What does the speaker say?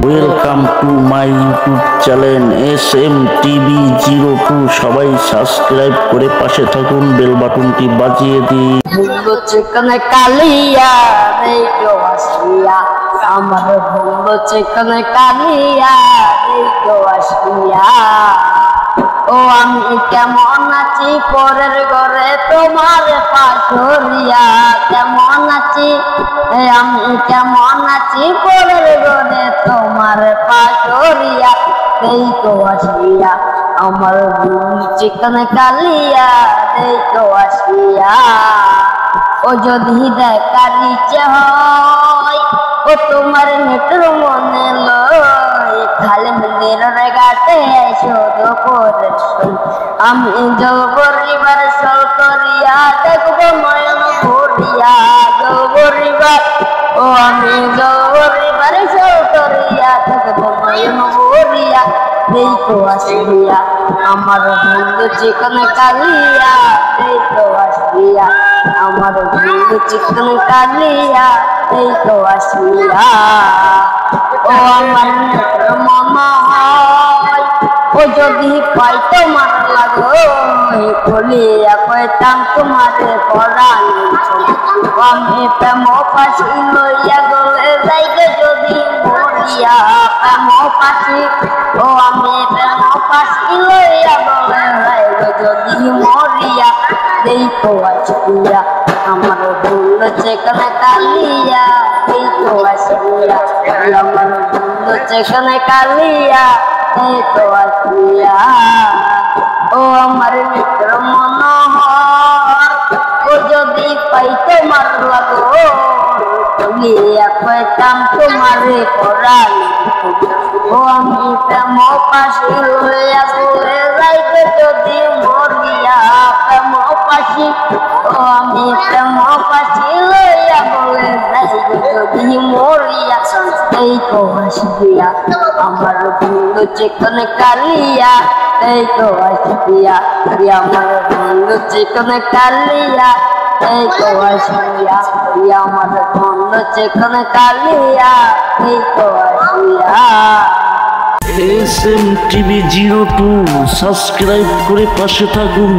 Welcome to my YouTube channel SM TV02। সবাই subscribe করে পাশে থাকুন, বেল বাটনটি বাজিয়ে দিন। চিকন কালিয়া দেখো আসিয়া, আমার বন্ধু চিকন কালিয়া দেখো আসিয়া। ও আমি কেমন আছি পরের ঘরে তোমার পাশরিয়া, কেমন আছি আমি কেমন আছি পরের ঘরে তোমার পাশরিয়া দেখো আসিয়া, আমার বন্ধু চিকন কালিয়া দেখো আসিয়া। ও যদি দেখার ইচ্ছে হয় ও তোমার নেটর মনে লয়, খালি মন্দিরের ঘাটে শুধু করে আমি জবরিবার সল করিয়া দেখবো নয়ন ভরিয়া, জবরিবার ও আমি জবরিবার সল করিয়া দেখবো নয়ন ভরিয়া দেখো আসিয়া, আমার বন্ধু চিকন কালিয়া দেখো আসিয়া, আমার বন্ধু চিকন কালিয়া দেখো আসিয়া। ও আমার মনে হয় ও যদি পাই তোমার লাগো বলিয়া কইতাম তোমারে পরাণে, আমি প্রেম পাশি লইয়া গলে যাইগে যদি মরিয়া, প্রেম পাশি ও আমি প্রেম পাশি লইয়া গলে যাইগে যদি মরিয়া দেখো আসিয়া, আমার বন্ধু চিকন কালিয়া দেখো আসিয়া, আমার বন্ধু চিকন কালিয়া দেখো আসিয়া। ও আমার মিত্র মনোহর ও যদি পাই তোমার লাগো বলিয়া কইতাম তোমারে পরাণে, ও আমি প্রেম পাশি লইয়া গলে যাইগে যদি মরিয়া, প্রেম পাশি ও আমি প্রেম পাশি লইয়া গলে যাইগে যদি মরিয়া দেখো আসিয়া, আমার বন্ধু চিকন কালিয়া দেখো আসিয়া, আমার বন্ধু চিকন কালিয়া দেখো আসিয়া, আমার বন্ধু চিকন কালিয়া দেখো আসিয়া। SM TV02 সাবস্ক্রাইব করে পাশে থাকুন।